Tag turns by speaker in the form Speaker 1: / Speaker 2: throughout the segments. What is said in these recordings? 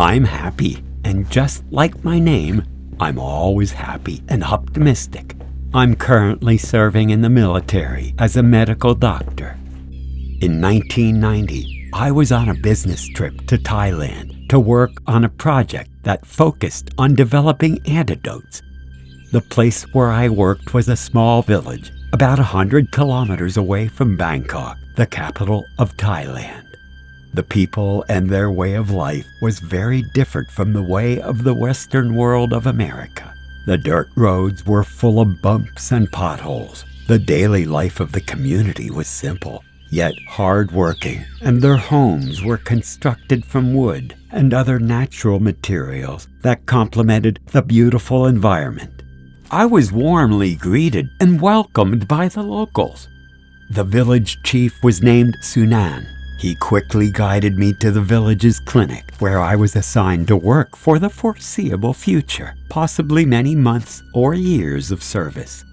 Speaker 1: I'm happy, and just like my name, I'm always happy and optimistic. I'm currently serving in the military as a medical doctor. In 1990, I was on a business trip to Thailand to work on a project that focused on developing antidotes. The place where I worked was a small village, about 100 kilometers away from Bangkok, the capital of Thailand. The people and their way of life was very different from the way of the Western world of America. The dirt roads were full of bumps and potholes. The daily life of the community was simple, yet hard-working, and their homes were constructed from wood and other natural materials that complemented the beautiful environment. I was warmly greeted and welcomed by the locals. The village chief was named Sunan. He quickly guided me to the village's clinic, where I was assigned to work for the foreseeable future, possibly many months or years of service.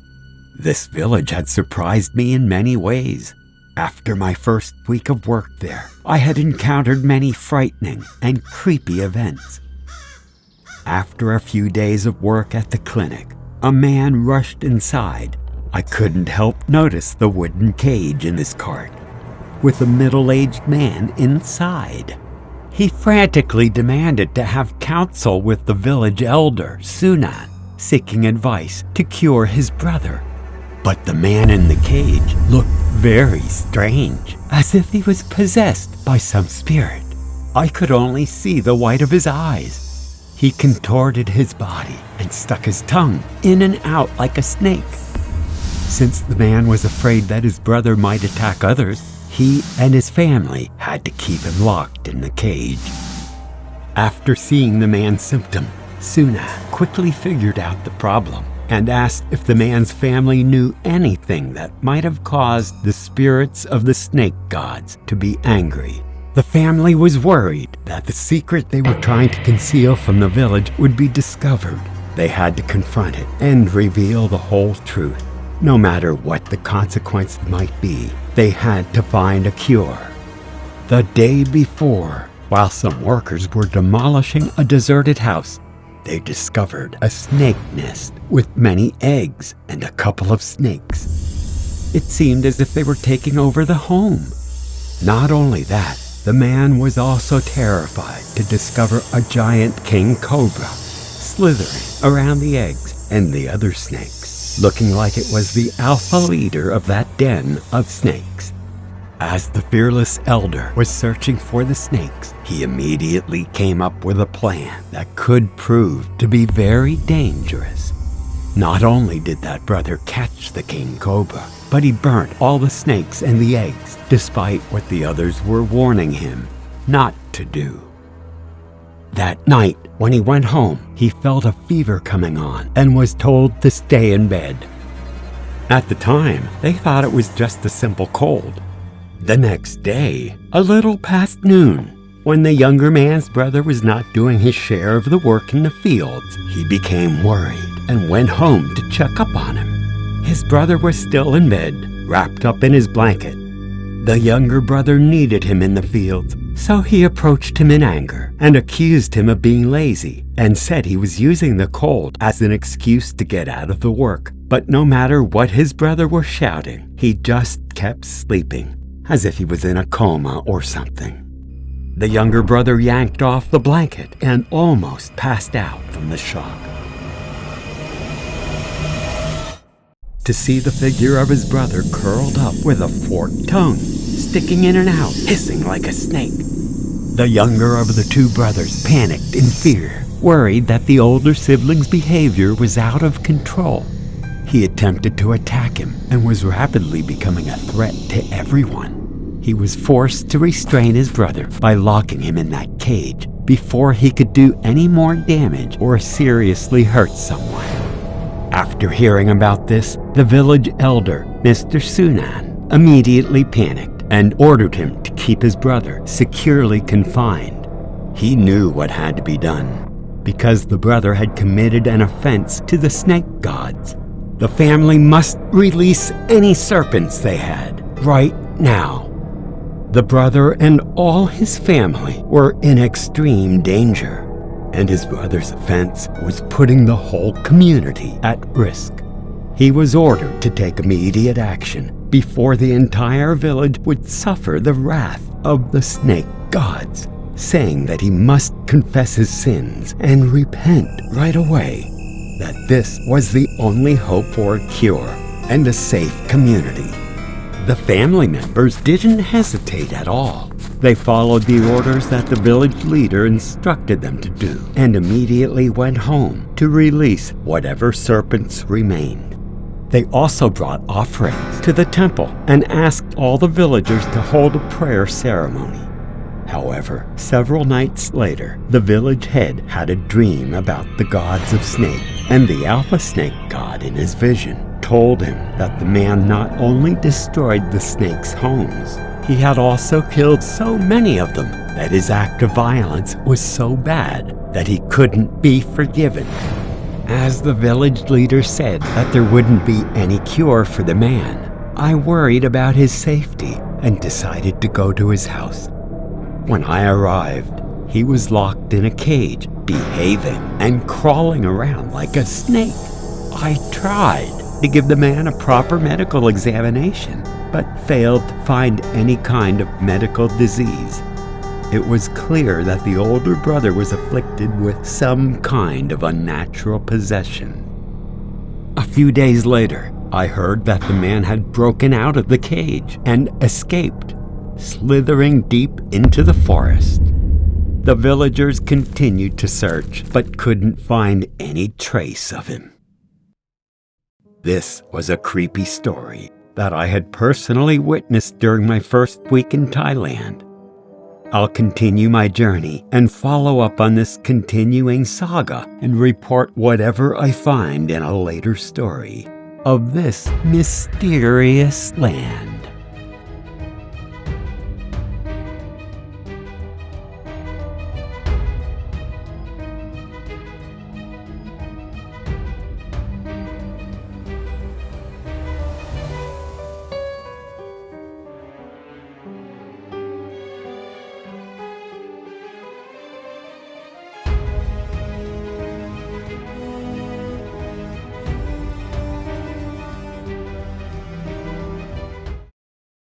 Speaker 1: This village had surprised me in many ways. After my first week of work there, I had encountered many frightening and creepy events. After a few days of work at the clinic, a man rushed inside. I couldn't help notice the wooden cage in his cart, with a middle-aged man inside. He frantically demanded to have counsel with the village elder, Sunan, seeking advice to cure his brother. But the man in the cage looked very strange, as if he was possessed by some spirit. I could only see the white of his eyes. He contorted his body and stuck his tongue in and out like a snake. Since the man was afraid that his brother might attack others, he and his family had to keep him locked in the cage. After seeing the man's symptom, Sunan quickly figured out the problem and asked if the man's family knew anything that might have caused the spirits of the snake gods to be angry. The family was worried that the secret they were trying to conceal from the village would be discovered. They had to confront it and reveal the whole truth. No matter what the consequence might be, they had to find a cure. The day before, while some workers were demolishing a deserted house, they discovered a snake nest with many eggs and a couple of snakes. It seemed as if they were taking over the home. Not only that, the man was also terrified to discover a giant king cobra slithering around the eggs and the other snakes, looking like it was the alpha leader of that den of snakes. As the fearless elder was searching for the snakes, he immediately came up with a plan that could prove to be very dangerous. Not only did that brother catch the king cobra, but he burnt all the snakes and the eggs, despite what the others were warning him not to do. That night, when he went home, he felt a fever coming on and was told to stay in bed. At the time, they thought it was just a simple cold. The next day, a little past noon, when the younger man's brother was not doing his share of the work in the fields, he became worried and went home to check up on him. His brother was still in bed, wrapped up in his blanket. The younger brother needed him in the fields, so he approached him in anger and accused him of being lazy and said he was using the cold as an excuse to get out of the work. But no matter what his brother was shouting, he just kept sleeping, as if he was in a coma or something. The younger brother yanked off the blanket and almost passed out from the shock. To see the figure of his brother curled up with a forked tongue, sticking in and out, hissing like a snake. The younger of the two brothers panicked in fear, worried that the older sibling's behavior was out of control. He attempted to attack him and was rapidly becoming a threat to everyone. He was forced to restrain his brother by locking him in that cage before he could do any more damage or seriously hurt someone. After hearing about this, the village elder, Mr. Sunan, immediately panicked and ordered him to keep his brother securely confined. He knew what had to be done, because the brother had committed an offense to the snake gods. The family must release any serpents they had, right now. The brother and all his family were in extreme danger, and his brother's offense was putting the whole community at risk. He was ordered to take immediate action before the entire village would suffer the wrath of the snake gods, saying that he must confess his sins and repent right away, that this was the only hope for a cure and a safe community. The family members didn't hesitate at all. They followed the orders that the village leader instructed them to do and immediately went home to release whatever serpents remained. They also brought offerings to the temple and asked all the villagers to hold a prayer ceremony. However, several nights later, the village head had a dream about the gods of snake, and the alpha snake god in his vision told him that the man not only destroyed the snakes' homes, he had also killed so many of them that his act of violence was so bad that he couldn't be forgiven. As the village leader said that there wouldn't be any cure for the man, I worried about his safety and decided to go to his house. When I arrived, he was locked in a cage, behaving and crawling around like a snake. I tried to give the man a proper medical examination, but failed to find any kind of medical disease. It was clear that the older brother was afflicted with some kind of unnatural possession. A few days later, I heard that the man had broken out of the cage and escaped, slithering deep into the forest. The villagers continued to search, but couldn't find any trace of him. This was a creepy story that I had personally witnessed during my first week in Thailand. I'll continue my journey and follow up on this continuing saga and report whatever I find in a later story of this mysterious land.